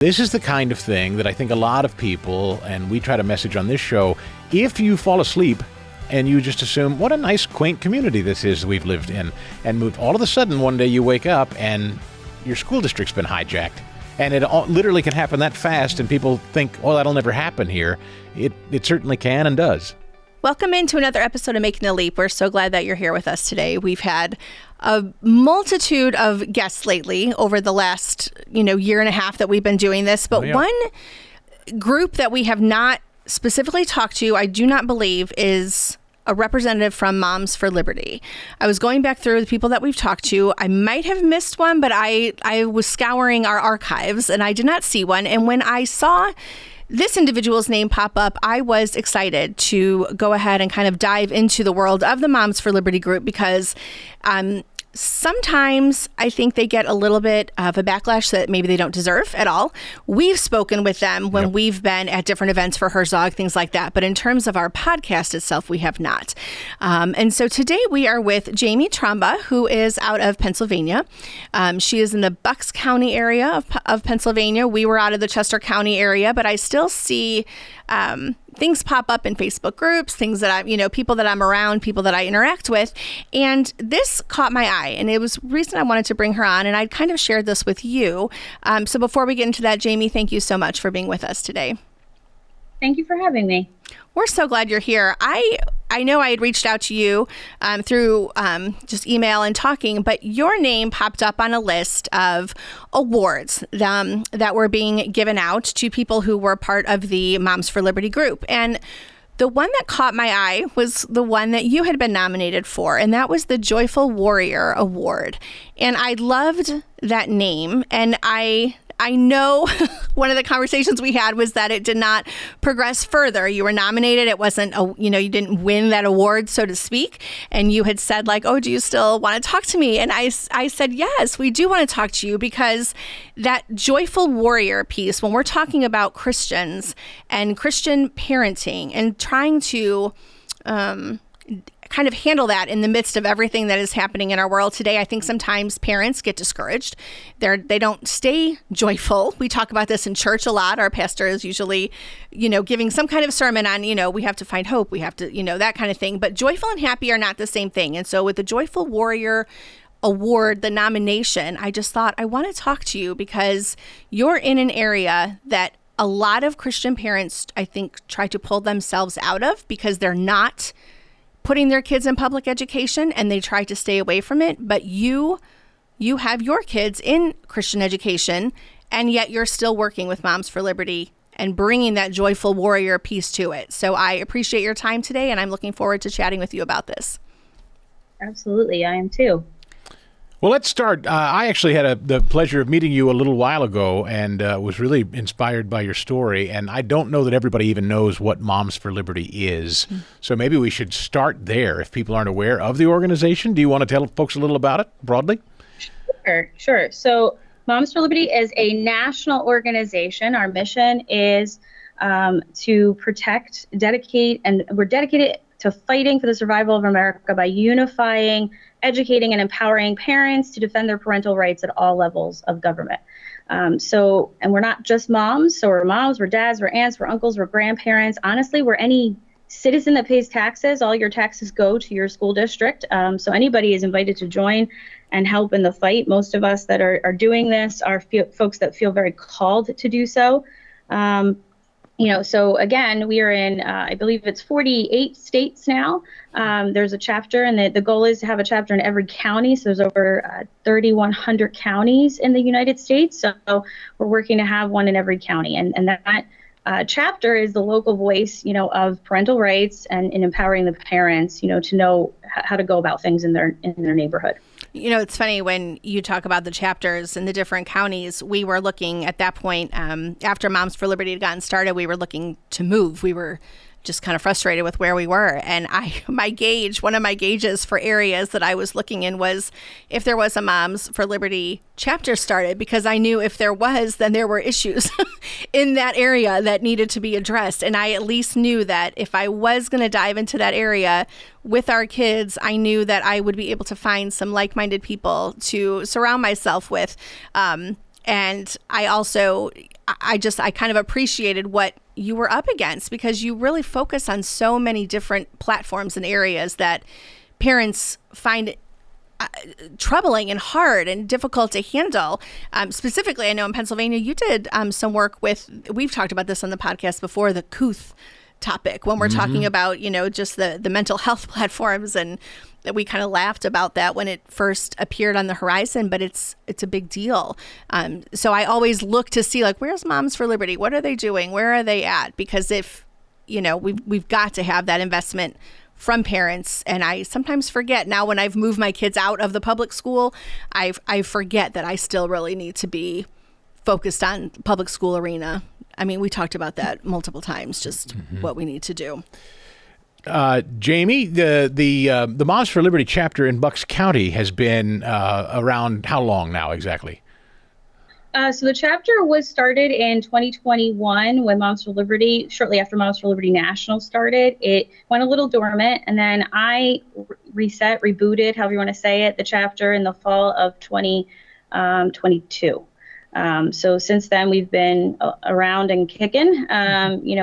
This is the kind of thing that I think a lot of people, and we try to message on this show, if you fall asleep and you just assume, what a nice, quaint community this is we've lived in, and moved, all of a sudden one day you wake up and your school district's been hijacked. And it literally can happen that fast, and people think, oh, that'll never happen here. It certainly can and does. Welcome into another episode of Making the Leap. We're so glad that you're here with us today. We've had a multitude of guests lately over the last, year and a half that we've been doing this. But one group that we have not specifically talked to, I do not believe, is a representative from Moms for Liberty. I was going back through the people that we've talked to. I might have missed one, but I was scouring our archives and I did not see one. And when I saw this individual's name pop up, I was excited to go ahead and kind of dive into the world of the Moms for Liberty group, because sometimes I think they get a little bit of a backlash that maybe they don't deserve at all. We've spoken with them when we've been at different events for Herzog, things like that. But in terms of our podcast itself, we have not. And so today we are with Jamie Tromba, who is out of Pennsylvania. She is in the Bucks County area of Pennsylvania. We were out of the Chester County area, but I still see things pop up in Facebook groups, things that people that I'm around, people that I interact with. And this caught my eye, and it was the reason I wanted to bring her on. And I kind of shared this with you. So before we get into that, Jamie, thank you so much for being with us today. Thank you for having me. We're so glad you're here. I know I had reached out to you through just email and talking, but your name popped up on a list of awards that were being given out to people who were part of the Moms for Liberty group. And the one that caught my eye was the one that you had been nominated for, and that was the Joyful Warrior Award. And I loved that name, and I know one of the conversations we had was that it did not progress further. You were nominated. It wasn't, you didn't win that award, so to speak. And you had said oh, do you still want to talk to me? And I said, yes, we do want to talk to you, because that joyful warrior piece, when we're talking about Christians and Christian parenting and trying to kind of handle that in the midst of everything that is happening in our world today, I think sometimes parents get discouraged. They don't stay joyful. We talk about this in church a lot. Our pastor is usually, giving some kind of sermon on, we have to find hope. We have to, that kind of thing. But joyful and happy are not the same thing. And so with the Joyful Warrior Award, the nomination, I just thought, I want to talk to you because you're in an area that a lot of Christian parents, I think, try to pull themselves out of because they're not putting their kids in public education and they try to stay away from it. But you have your kids in Christian education, and yet you're still working with Moms for Liberty and bringing that joyful warrior piece to it. So I appreciate your time today, and I'm looking forward to chatting with you about this. Absolutely. I am too. Well, let's start. I actually had the pleasure of meeting you a little while ago and was really inspired by your story. And I don't know that everybody even knows what Moms for Liberty is. Mm-hmm. So maybe we should start there if people aren't aware of the organization. Do you want to tell folks a little about it broadly? Sure. So Moms for Liberty is a national organization. Our mission is to protect, and we're dedicated to fighting for the survival of America by unifying, educating, and empowering parents to defend their parental rights at all levels of government. And we're not just moms. So we're moms, we're dads, we're aunts, we're uncles, we're grandparents. Honestly, we're any citizen that pays taxes. All your taxes go to your school district. So anybody is invited to join and help in the fight. Most of us that are doing this are folks that feel very called to do so. So again, we are in, I believe it's 48 states now. There's a chapter, and the goal is to have a chapter in every county. So there's over 3,100 counties in the United States. So we're working to have one in every county. And that chapter is the local voice, of parental rights and in empowering the parents, to know how to go about things in their neighborhood. It's funny when you talk about the chapters in the different counties. We were looking at that point, after Moms for Liberty had gotten started, we were looking to move. We were just kind of frustrated with where we were. And one of my gauges for areas that I was looking in was if there was a Moms for Liberty chapter started, because I knew if there was, then there were issues in that area that needed to be addressed. And I at least knew that if I was going to dive into that area with our kids, I knew that I would be able to find some like-minded people to surround myself with. And And I kind of appreciated what you were up against, because you really focus on so many different platforms and areas that parents find troubling and hard and difficult to handle. Specifically, I know in Pennsylvania, you did some work with, we've talked about this on the podcast before, the Couth topic, when we're talking about, just the mental health platforms, and that we kind of laughed about that when it first appeared on the horizon, but it's a big deal. So I always look to see, like, where's Moms for Liberty? What are they doing? Where are they at? Because if, we've got to have that investment from parents. And I sometimes forget now, when I've moved my kids out of the public school, I forget that I still really need to be focused on public school arena. I mean, we talked about that multiple times, just what we need to do. Jamie, the Moms for Liberty chapter in Bucks County has been around how long now exactly? So the chapter was started in 2021 when Moms for Liberty, shortly after Moms for Liberty National started. It went a little dormant, and then I rebooted, however you want to say it, the chapter in the fall of 2022. So since then, we've been around and kicking.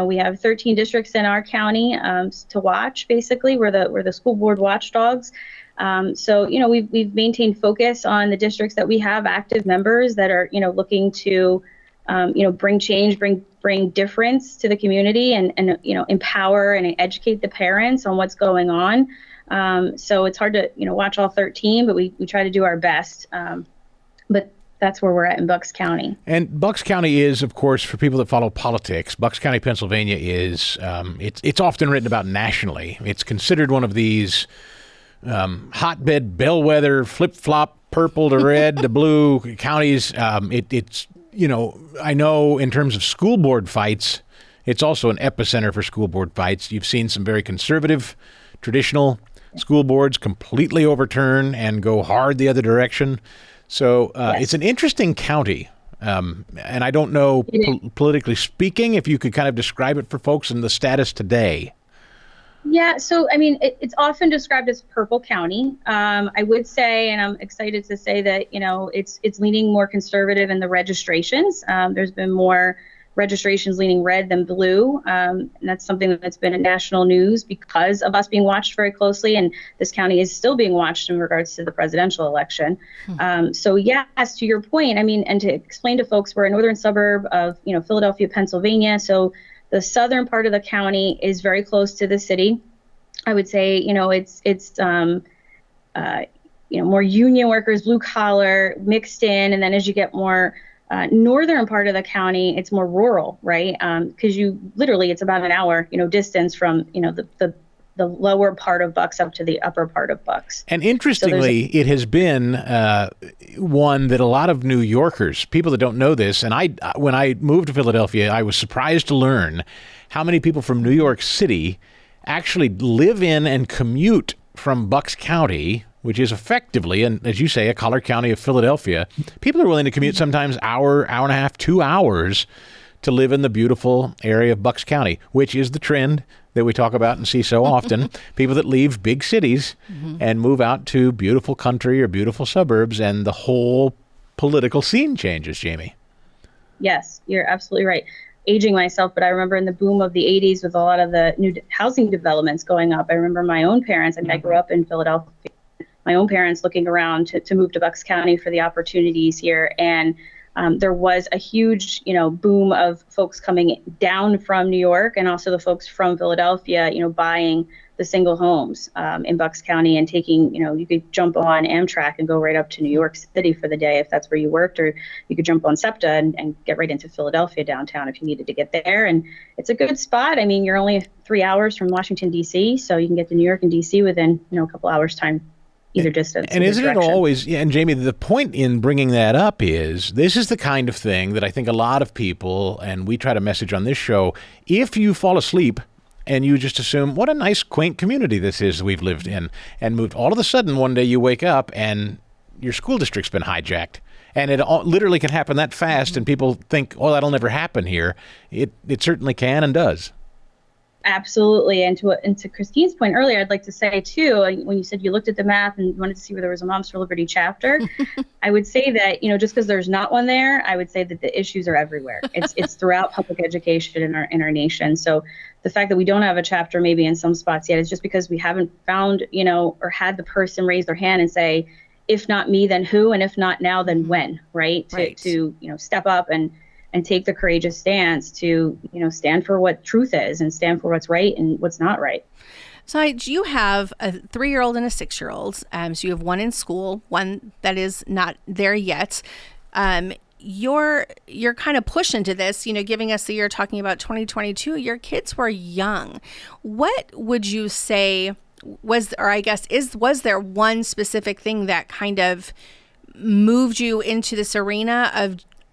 We have 13 districts in our county to watch. Basically, we're the school board watchdogs. So we've maintained focus on the districts that we have active members that are looking to bring change, bring difference to the community, and empower and educate the parents on what's going on. So it's hard to watch all 13, but we try to do our best. But that's where we're at in Bucks County. And Bucks County is, of course, for people that follow politics, Bucks County, Pennsylvania is, it's often written about nationally. It's considered one of these hotbed, bellwether, flip-flop, purple to red to blue counties. It's I know in terms of school board fights, it's also an epicenter for school board fights. You've seen some very conservative, traditional school boards completely overturn and go hard the other direction. So It's an interesting county, and I don't know, politically speaking, if you could kind of describe it for folks in the status today. Yeah, so I mean, it's often described as purple county. I would say, and I'm excited to say that it's leaning more conservative in the registrations. There's been more registrations leaning red than blue. And that's something that's been in national news because of us being watched very closely. And this county is still being watched in regards to the presidential election. So yes, to your point, I mean, and to explain to folks, we're a northern suburb of, Philadelphia, Pennsylvania. So the southern part of the county is very close to the city. I would say, it's more union workers, blue collar mixed in. And then as you get more northern part of the county, it's more rural, right? Because it's about an hour, distance from, the lower part of Bucks up to the upper part of Bucks. And interestingly, it has been one that a lot of New Yorkers, people that don't know this, and when I moved to Philadelphia, I was surprised to learn how many people from New York City actually live in and commute from Bucks County, which is effectively, and as you say, a collar county of Philadelphia. People are willing to commute sometimes hour and a half, 2 hours to live in the beautiful area of Bucks County, which is the trend that we talk about and see so often. People that leave big cities and move out to beautiful country or beautiful suburbs, and the whole political scene changes, Jamie. Yes, you're absolutely right. Aging myself, but I remember in the boom of the 80s with a lot of the new housing developments going up, I remember my own parents, I grew up in Philadelphia, my own parents looking around to move to Bucks County for the opportunities here. And there was a huge, boom of folks coming down from New York, and also the folks from Philadelphia, buying the single homes in Bucks County and taking, you could jump on Amtrak and go right up to New York City for the day if that's where you worked, or you could jump on SEPTA and get right into Philadelphia downtown if you needed to get there. And it's a good spot. I mean, you're only 3 hours from Washington, D.C., so you can get to New York and D.C. within, a couple hours time. Either distance. And isn't it always, and Jamie, the point in bringing that up is this is the kind of thing that I think a lot of people, and we try to message on this show, if you fall asleep and you just assume, what a nice, quaint community this is we've lived in, and moved, all of a sudden one day you wake up and your school district's been hijacked. And it literally can happen that fast, and people think, oh, that'll never happen here. It certainly can and does. Absolutely. And to Christine's point earlier, I'd like to say too, when you said you looked at the map and wanted to see where there was a Moms for Liberty chapter, I would say that, just because there's not one there, I would say that the issues are everywhere. It's throughout public education in our nation. So the fact that we don't have a chapter maybe in some spots yet is just because we haven't found, or had the person raise their hand and say, if not me, then who? And if not now, then when, right? To step up and take the courageous stance to, stand for what truth is and stand for what's right and what's not right. So you have a 3-year-old and a 6-year-old. So you have one in school, one that is not there yet. You're kind of pushed into this, giving us the year talking about 2022. Your kids were young. What would you say was there one specific thing that kind of moved you into this arena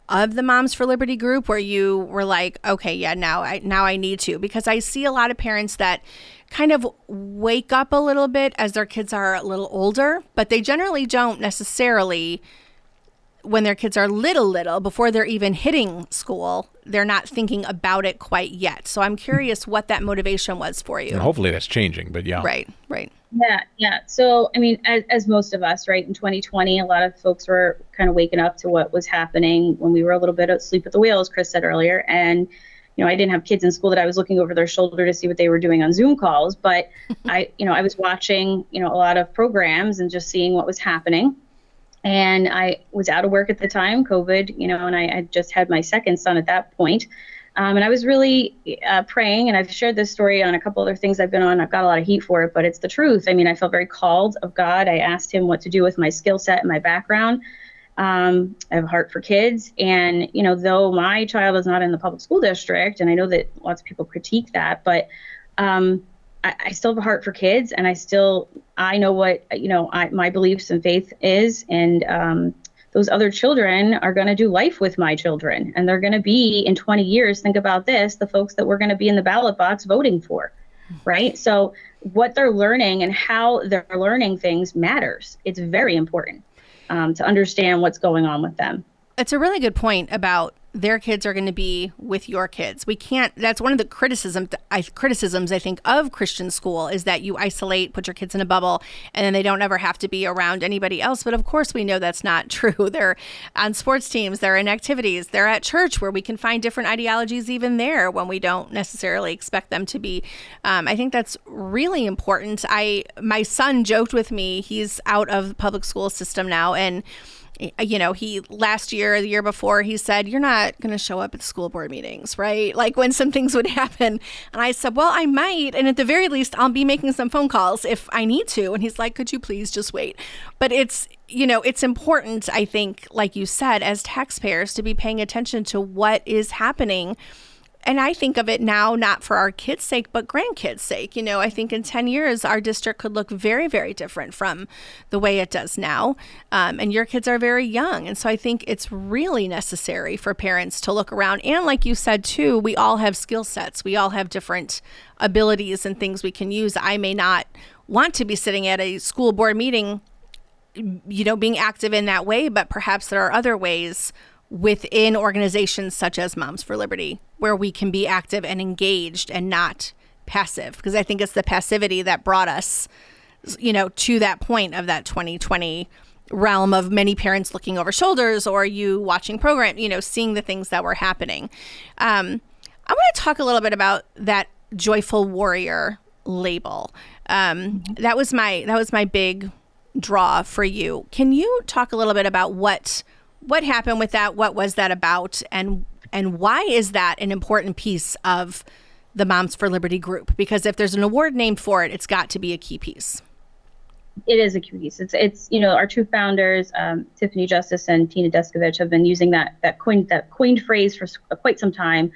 of the Moms for Liberty group where you were like, okay, yeah, now I need to? Because I see a lot of parents that kind of wake up a little bit as their kids are a little older, but they generally don't necessarily when their kids are little, before they're even hitting school, they're not thinking about it quite yet. So I'm curious what that motivation was for you. And hopefully that's changing, but yeah. Right. Yeah. So, as most of us, right, in 2020, a lot of folks were kind of waking up to what was happening when we were a little bit asleep at the wheel, as Chris said earlier. And, I didn't have kids in school that I was looking over their shoulder to see what they were doing on Zoom calls, but I was watching, a lot of programs and just seeing what was happening. And I was out of work at the time, COVID, and I had just had my second son at that point. And I was really praying, and I've shared this story on a couple other things I've been on. I've got a lot of heat for it, but it's the truth. I felt very called of God. I asked him what to do with my skill set and my background. I have a heart for kids. And, though my child is not in the public school district, and I know that lots of people critique that, but I still have a heart for kids, and I know what, my beliefs and faith is. And those other children are going to do life with my children, and they're going to be in 20 years. Think about this, the folks that we're going to be in the ballot box voting for, right? So what they're learning and how they're learning things matters. It's very important to understand what's going on with them. It's a really good point about their kids are going to be with your kids. We can't, that's one of the criticisms I think of Christian school is that you isolate, put your kids in a bubble, and then they don't ever have to be around anybody else. But of course we know that's not true. They're on sports teams, they're in activities, they're at church where we can find different ideologies even there when we don't necessarily expect them to be. I think that's really important. My son joked with me, he's out of the public school system now, and he last year, the year before, he said, you're not going to show up at school board meetings, right? Like when some things would happen. And I said, well, I might. And at the very least, I'll be making some phone calls if I need to. And he's like, could you please just wait? But it's important, I think, like you said, as taxpayers to be paying attention to what is happening. And I think of it now, not for our kids' sake, but grandkids' sake. I think in 10 years, our district could look very, very different from the way it does now. And your kids are very young. And so I think it's really necessary for parents to look around. And like you said, too, we all have skill sets. We all have different abilities and things we can use. I may not want to be sitting at a school board meeting, being active in that way, but perhaps there are other ways within organizations such as Moms for Liberty where we can be active and engaged and not passive, because I think it's the passivity that brought us, to that point of that 2020 realm of many parents looking over shoulders or you watching program, seeing the things that were happening. I want to talk a little bit about that joyful warrior label. That was my big draw for you. Can you talk a little bit about what happened with that? What was that about? And why is that an important piece of the Moms for Liberty group? Because if there's an award named for it, it's got to be a key piece. It is a key piece. It's our two founders, Tiffany Justice and Tina Deskovich, have been using that coined phrase for quite some time.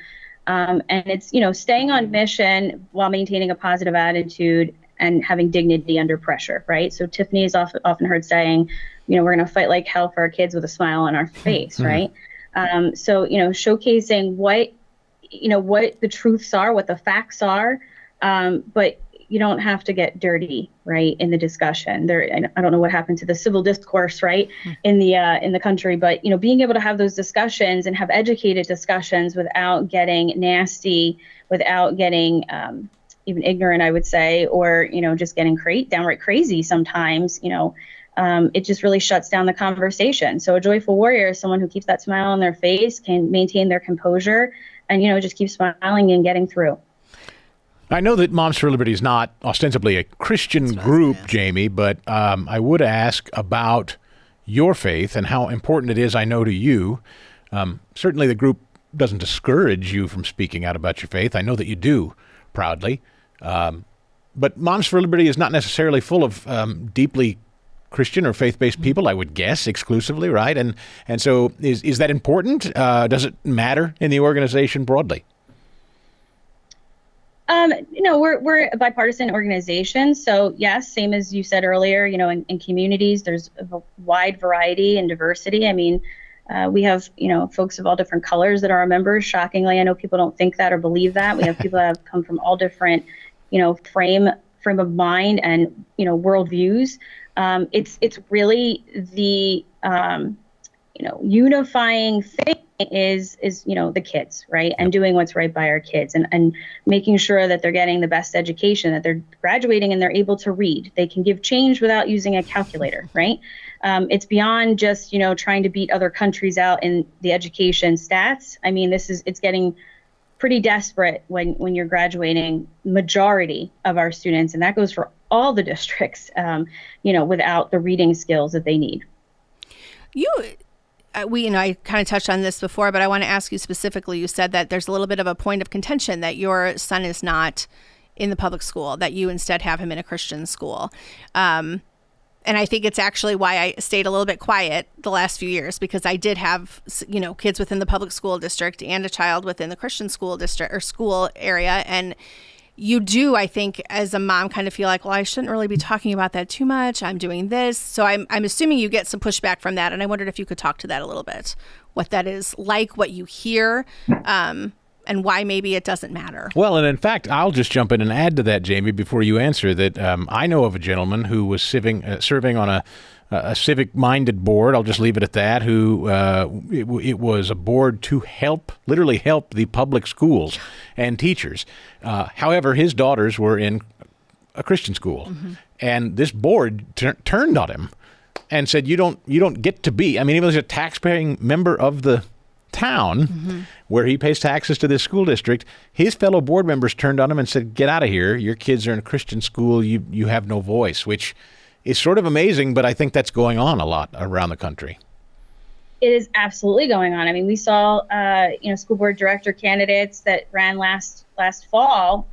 And it's, staying on mission while maintaining a positive attitude and having dignity under pressure, right? So Tiffany is often heard saying, we're going to fight like hell for our kids with a smile on our face, right? So, showcasing what the truths are, what the facts are, but you don't have to get dirty, right, in the discussion. I don't know what happened to the civil discourse, right, in the country, but being able to have those discussions and have educated discussions without getting nasty, without getting even ignorant, I would say, or, just getting downright crazy sometimes, it just really shuts down the conversation. So a joyful warrior is someone who keeps that smile on their face, can maintain their composure, and, just keep smiling and getting through. I know that Moms for Liberty is not ostensibly a Christian group, Jamie, but I would ask about your faith and how important it is, I know, to you. Certainly the group doesn't discourage you from speaking out about your faith. I know that you do proudly. But Moms for Liberty is not necessarily full of deeply Christian or faith-based people, I would guess, exclusively, right? And so is that important? Does it matter in the organization broadly? We're a bipartisan organization. So yes, same as you said earlier, in communities, there's a wide variety and diversity. I mean, we have, folks of all different colors that are our members. Shockingly, I know people don't think that or believe that. We have people that have come from all different, frame of mind and, worldviews. It's really the, unifying thing is the kids, right? And doing what's right by our kids and making sure that they're getting the best education, that they're graduating and they're able to read. They can give change without using a calculator, right? It's beyond just, trying to beat other countries out in the education stats. I mean, it's getting pretty desperate when you're graduating majority of our students, and that goes for all the districts, without the reading skills that they need. I kind of touched on this before, but I want to ask you specifically. You said that there's a little bit of a point of contention that your son is not in the public school, that you instead have him in a Christian school. And I think it's actually why I stayed a little bit quiet the last few years, because I did have, kids within the public school district and a child within the Christian school district or school area. And you do, I think, as a mom, kind of feel like, well, I shouldn't really be talking about that too much. I'm doing this. So I'm assuming you get some pushback from that. And I wondered if you could talk to that a little bit, what that is like, what you hear, and why maybe it doesn't matter. Well, and in fact, I'll just jump in and add to that, Jamie, before you answer that. I know of a gentleman who was serving on a civic-minded board, I'll just leave it at that, who it was a board to literally help the public schools and teachers. However, his daughters were in a Christian school, and this board turned on him and said, you don't get to be, I mean, he was a taxpaying member of the town where he pays taxes to this school district. His fellow board members turned on him and said, get out of here. Your kids are in a Christian school. You have no voice, which is sort of amazing, but I think that's going on a lot around the country. It is absolutely going on. I mean, we saw, school board director candidates that ran last fall,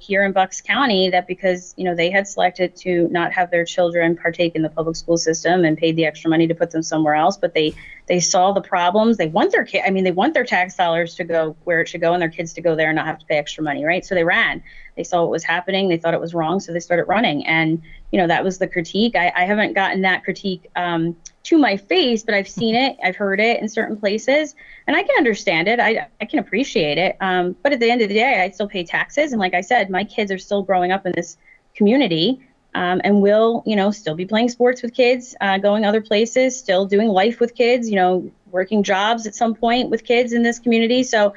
here in Bucks County, that because, they had selected to not have their children partake in the public school system and paid the extra money to put them somewhere else, but they saw the problems. They want they want their tax dollars to go where it should go and their kids to go there and not have to pay extra money, right? So they ran. They saw what was happening. They thought it was wrong, so they started running. And, that was the critique. I haven't gotten that critique to my face, but I've seen it. I've heard it in certain places, and I can understand it. I can appreciate it. But at the end of the day, I still pay taxes. And like I said, my kids are still growing up in this community, and will, still be playing sports with kids, going other places, still doing life with kids, working jobs at some point with kids in this community. So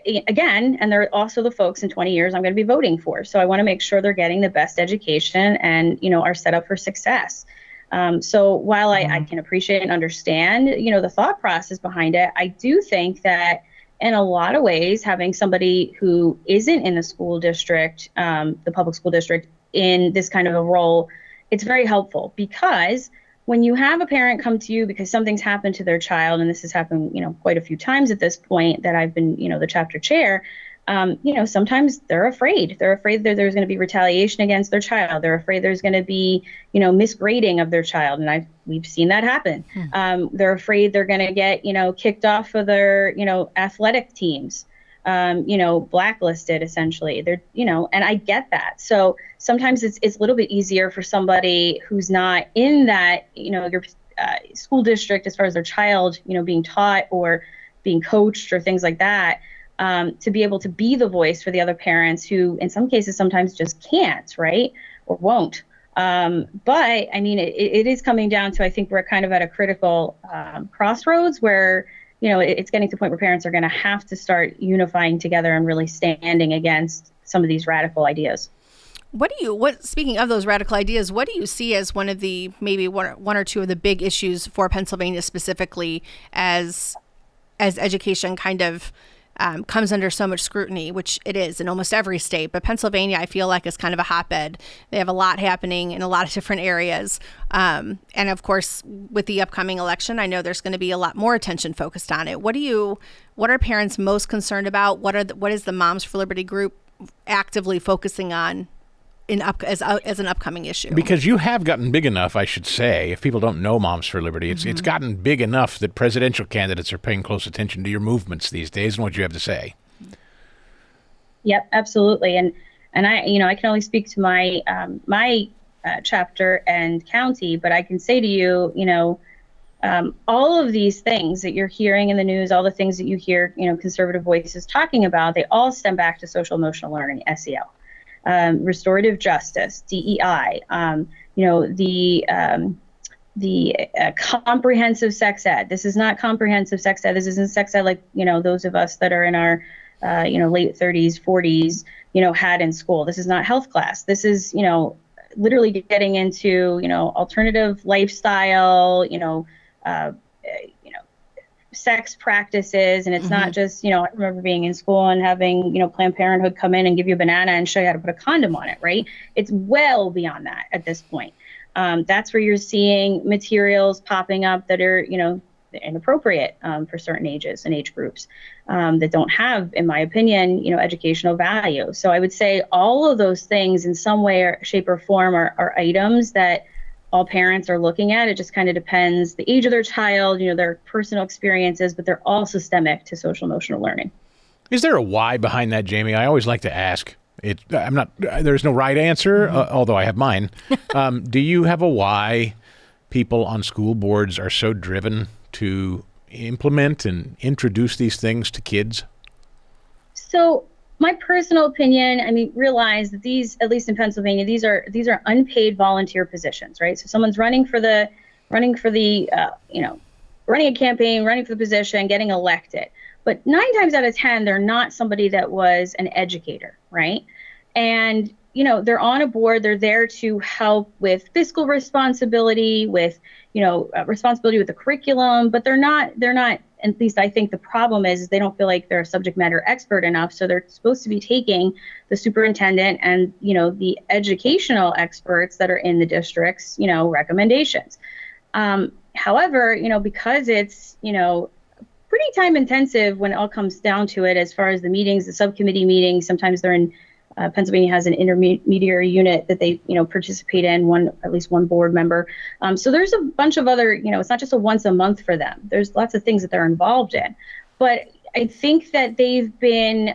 again, and they're also the folks in 20 years I'm going to be voting for. So I want to make sure they're getting the best education and, are set up for success. So while I can appreciate and understand, the thought process behind it, I do think that in a lot of ways, having somebody who isn't in the school district, the public school district, in this kind of a role, it's very helpful, because when you have a parent come to you because something's happened to their child, and this has happened, quite a few times at this point that I've been, the chapter chair, sometimes they're afraid. They're afraid that there's going to be retaliation against their child. They're afraid there's going to be, misgrading of their child. And we've seen that happen. They're afraid they're going to get, kicked off of their, athletic teams, blacklisted essentially. They're, and I get that. So sometimes it's a little bit easier for somebody who's not in that, your school district as far as their child, being taught or being coached or things like that. To be able to be the voice for the other parents who, in some cases, sometimes just can't, right, or won't. But I mean, it is coming down to, I think we're kind of at a critical crossroads where, it's getting to the point where parents are going to have to start unifying together and really standing against some of these radical ideas. Speaking of those radical ideas, what do you see as one of the, maybe one or two of the big issues for Pennsylvania specifically as education kind of comes under so much scrutiny, which it is in almost every state, but Pennsylvania, I feel like, is kind of a hotbed. They have a lot happening in a lot of different areas. And of course, with the upcoming election, I know there's going to be a lot more attention focused on it. What are parents most concerned about? What is the Moms for Liberty group actively focusing on as an upcoming issue? Because you have gotten big enough, I should say, if people don't know Moms for Liberty, it's gotten big enough that presidential candidates are paying close attention to your movements these days and what you have to say. Yep, absolutely. And I can only speak to my chapter and county, but I can say to you, all of these things that you're hearing in the news, all the things that you hear, conservative voices talking about, they all stem back to social emotional learning, SEL. Restorative justice, DEI, the comprehensive sex ed. This is not comprehensive sex ed. This isn't sex ed like, those of us that are in our, late 30s, 40s, had in school. This is not health class. This is, literally getting into, alternative lifestyle, sex practices. And it's not just, I remember being in school and having, Planned Parenthood come in and give you a banana and show you how to put a condom on it, right? It's well beyond that at this point. That's where you're seeing materials popping up that are, inappropriate for certain ages and age groups that don't have, in my opinion, educational value. So I would say all of those things in some way or shape or form are items that all parents are looking at. It just kind of depends the age of their child, their personal experiences, but they're all systemic to social emotional learning. Is there a why behind that, Jamie? I always like to ask. There's no right answer, although I have mine. Do you have a why people on school boards are so driven to implement and introduce these things to kids? So my personal opinion, realize that these, at least in Pennsylvania, these are unpaid volunteer positions, right? So someone's running a campaign, running for the position, getting elected. But 9 times out of 10, they're not somebody that was an educator, right? And, they're on a board, they're there to help with fiscal responsibility, with, responsibility with the curriculum, but they're not, at least I think the problem is they don't feel like they're a subject matter expert enough. So they're supposed to be taking the superintendent and, the educational experts that are in the district's, recommendations. However, because it's, pretty time intensive when it all comes down to it, as far as the meetings, the subcommittee meetings, sometimes they're in, Pennsylvania has an intermediary unit that they, participate in, at least one board member. So there's a bunch of other, it's not just a once a month for them. There's lots of things that they're involved in. But I think that they've been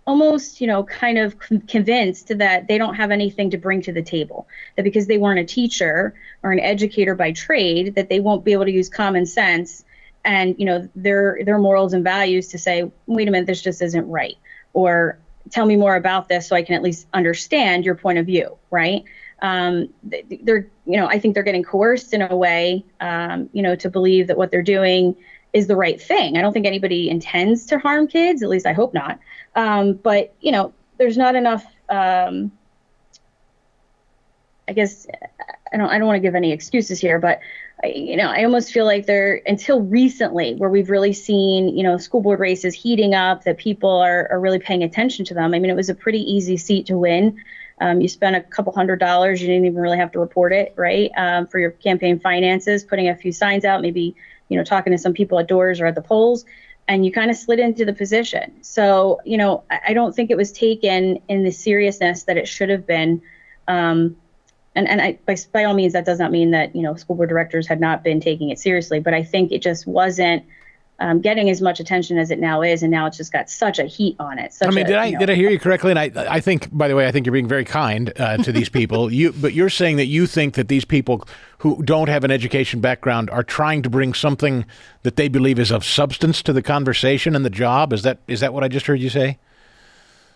almost, kind of convinced that they don't have anything to bring to the table, that because they weren't a teacher or an educator by trade, that they won't be able to use common sense and, their morals and values to say, wait a minute, this just isn't right. Or tell me more about this so I can at least understand your point of view, right? They're, I think they're getting coerced in a way, to believe that what they're doing is the right thing. I don't think anybody intends to harm kids, at least I hope not. But, there's not enough, I guess, I don't want to give any excuses here, but I almost feel like until recently, where we've really seen, school board races heating up, that people are really paying attention to them. It was a pretty easy seat to win. You spent a couple $100s, you didn't even really have to report it, right? For your campaign finances, putting a few signs out, maybe, talking to some people at doors or at the polls, and you kind of slid into the position. So, I don't think it was taken in the seriousness that it should have been. And by all means, that does not mean that, school board directors had not been taking it seriously, but I think it just wasn't getting as much attention as it now is, and now it's just got such a heat on it. Did I hear you correctly? And I think, by the way, I think you're being very kind to these people. But you're saying that you think that these people who don't have an education background are trying to bring something that they believe is of substance to the conversation and the job. Is that what I just heard you say?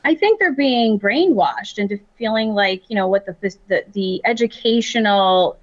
I think they're being brainwashed into feeling like, what the educational,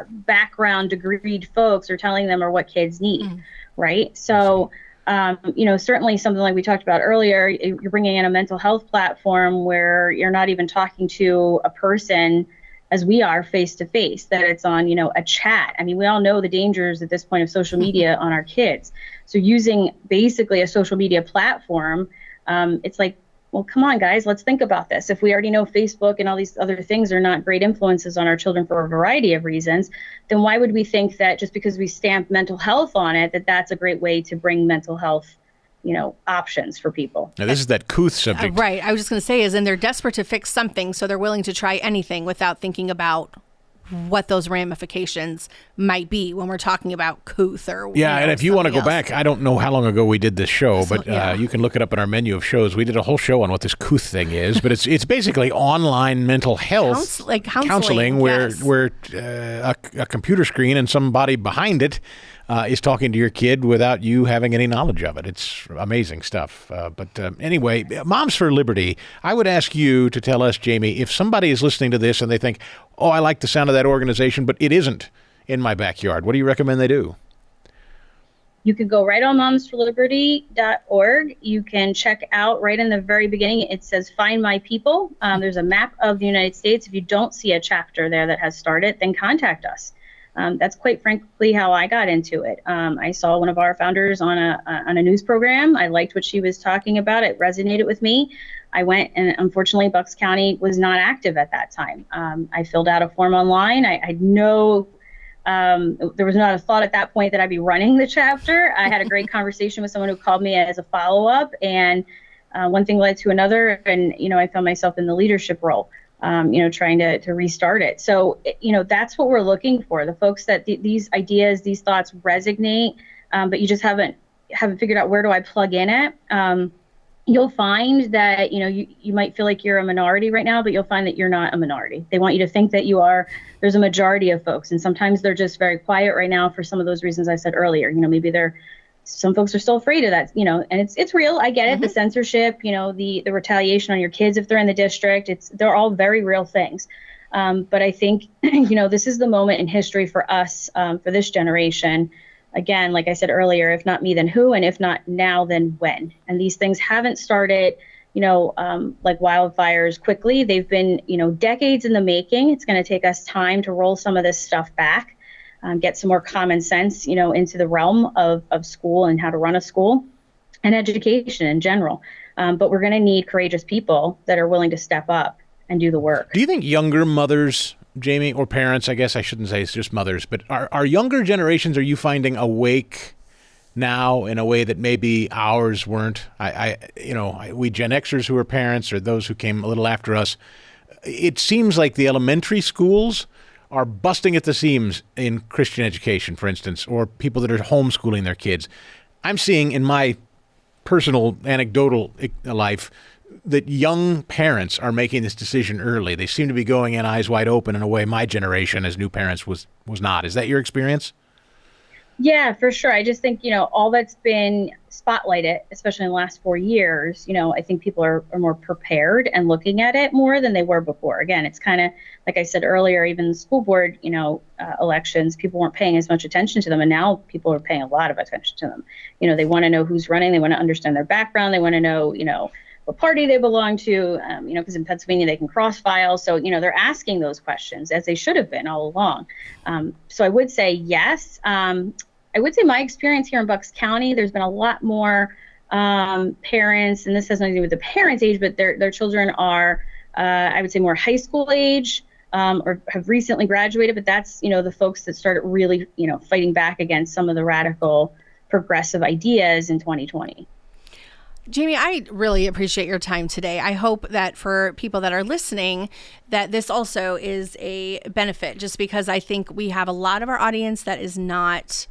background degreed folks are telling them are what kids need, right? So, Certainly something like we talked about earlier, you're bringing in a mental health platform where you're not even talking to a person as we are face to face, that it's on, a chat. I mean, we all know the dangers at this point of social media on our kids. So using basically a social media platform, it's like, well, come on, guys, let's think about this. If we already know Facebook and all these other things are not great influences on our children for a variety of reasons, then why would we think that just because we stamp mental health on it, that that's a great way to bring mental health options for people? Now, this is that couth subject. Right. I was just going to say and they're desperate to fix something, so they're willing to try anything without thinking about what those ramifications might be when we're talking about couth or and if you want to go back, I don't know how long ago we did this show, but you can look it up in our menu of shows. We did a whole show on what this couth thing is, but it's basically online mental health counseling where a computer screen and somebody behind it is talking to your kid without you having any knowledge of it. It's amazing stuff. Anyway, Moms for Liberty, I would ask you to tell us, Jamie, if somebody is listening to this and they think, oh, I like the sound of that organization, but it isn't in my backyard, what do you recommend they do? You can go right on momsforliberty.org. You can check out right in the very beginning, it says Find My People. There's a map of the United States. If you don't see a chapter there that has started, then contact us. That's quite frankly how I got into it. I saw one of our founders on a news program. I liked what she was talking about. It resonated with me. I went, and unfortunately, Bucks County was not active at that time. I filled out a form online. I had there was not a thought at that point that I'd be running the chapter. I had a great conversation with someone who called me as a follow-up, and one thing led to another, and I found myself in the leadership role. Trying to restart it. So, that's what we're looking for. The folks that these ideas, these thoughts resonate, but you just haven't figured out where do I plug in it. You'll find that, you might feel like you're a minority right now, but you'll find that you're not a minority. They want you to think that you are. There's a majority of folks, and sometimes they're just very quiet right now for some of those reasons I said earlier. Maybe some folks are still afraid of that, and it's real. I get it. Mm-hmm. The censorship, the retaliation on your kids if they're in the district, they're all very real things. But I think, this is the moment in history for us, for this generation. Again, like I said earlier, if not me, then who? And if not now, then when? And these things haven't started, like wildfires quickly. They've been, decades in the making. It's going to take us time to roll some of this stuff back. Get some more common sense, into the realm of school and how to run a school and education in general. But we're going to need courageous people that are willing to step up and do the work. Do you think younger mothers, Jamie, or parents, I guess I shouldn't say it's just mothers, but are younger generations, are you finding awake now in a way that maybe ours weren't? We Gen Xers who are parents or those who came a little after us, it seems like the elementary schools are busting at the seams in Christian education, for instance, or people that are homeschooling their kids. I'm seeing in my personal anecdotal life that young parents are making this decision early. They seem to be going in eyes wide open in a way my generation as new parents was not. Is that your experience? Yeah, for sure. I just think, all that's been spotlighted, especially in the last 4 years, I think people are more prepared and looking at it more than they were before. Again, it's kind of, like I said earlier, even the school board, elections, people weren't paying as much attention to them. And now people are paying a lot of attention to them. They want to know who's running. They want to understand their background. They want to know, what party they belong to, because in Pennsylvania they can cross file. So, they're asking those questions as they should have been all along. So I would say yes. I would say my experience here in Bucks County, there's been a lot more parents, and this has nothing to do with the parents' age, but their children are, I would say, more high school age or have recently graduated. But that's, the folks that started really, fighting back against some of the radical progressive ideas in 2020. Jamie, I really appreciate your time today. I hope that for people that are listening, that this also is a benefit, just because I think we have a lot of our audience that is not,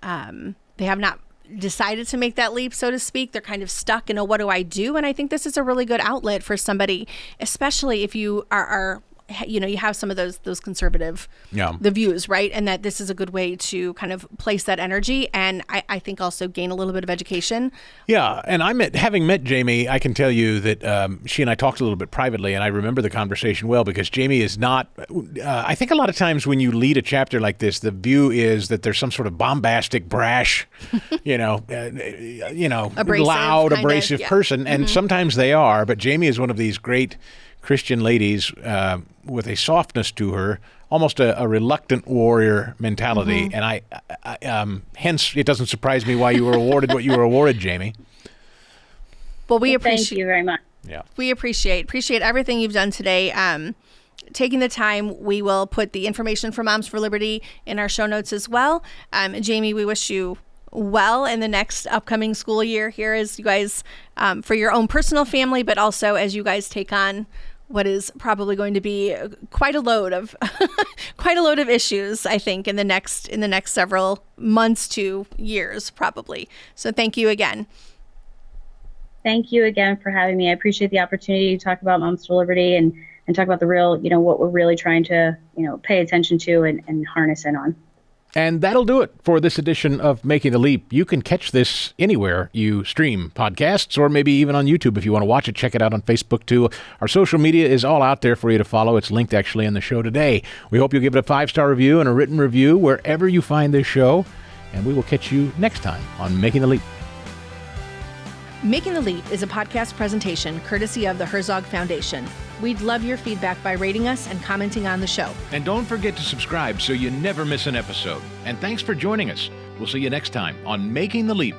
they have not decided to make that leap, so to speak. They're kind of stuck in, what do I do? And I think this is a really good outlet for somebody, especially if you are you have some of those conservative the views, right? And that this is a good way to kind of place that energy, and I think also gain a little bit of education. Yeah, and having met Jamie, I can tell you that she and I talked a little bit privately, and I remember the conversation well because Jamie is not. I think a lot of times when you lead a chapter like this, the view is that there's some sort of bombastic, brash, loud, abrasive person, and sometimes they are. But Jamie is one of these great Christian ladies with a softness to her, almost a reluctant warrior mentality. And I hence it doesn't surprise me why you were awarded what you were awarded, Jamie. Well, we appreciate. Thank you very much. Yeah, we appreciate everything you've done today. Taking the time, we will put the information for Moms for Liberty in our show notes as well. Jamie, we wish you well in the next upcoming school year here as you guys, for your own personal family, but also as you guys take on what is probably going to be quite a load of issues, I think, in the next several months to years, probably. So thank you again. Thank you again for having me. I appreciate the opportunity to talk about Moms for Liberty and talk about the real, what we're really trying to, pay attention to and harness in on. And that'll do it for this edition of Making the Leap. You can catch this anywhere you stream podcasts, or maybe even on YouTube if you want to watch it. Check it out on Facebook, too. Our social media is all out there for you to follow. It's linked, actually, in the show today. We hope you'll give it a 5-star review and a written review wherever you find this show. And we will catch you next time on Making the Leap. Making the Leap is a podcast presentation courtesy of the Herzog Foundation. We'd love your feedback by rating us and commenting on the show. And don't forget to subscribe so you never miss an episode. And thanks for joining us. We'll see you next time on Making the Leap.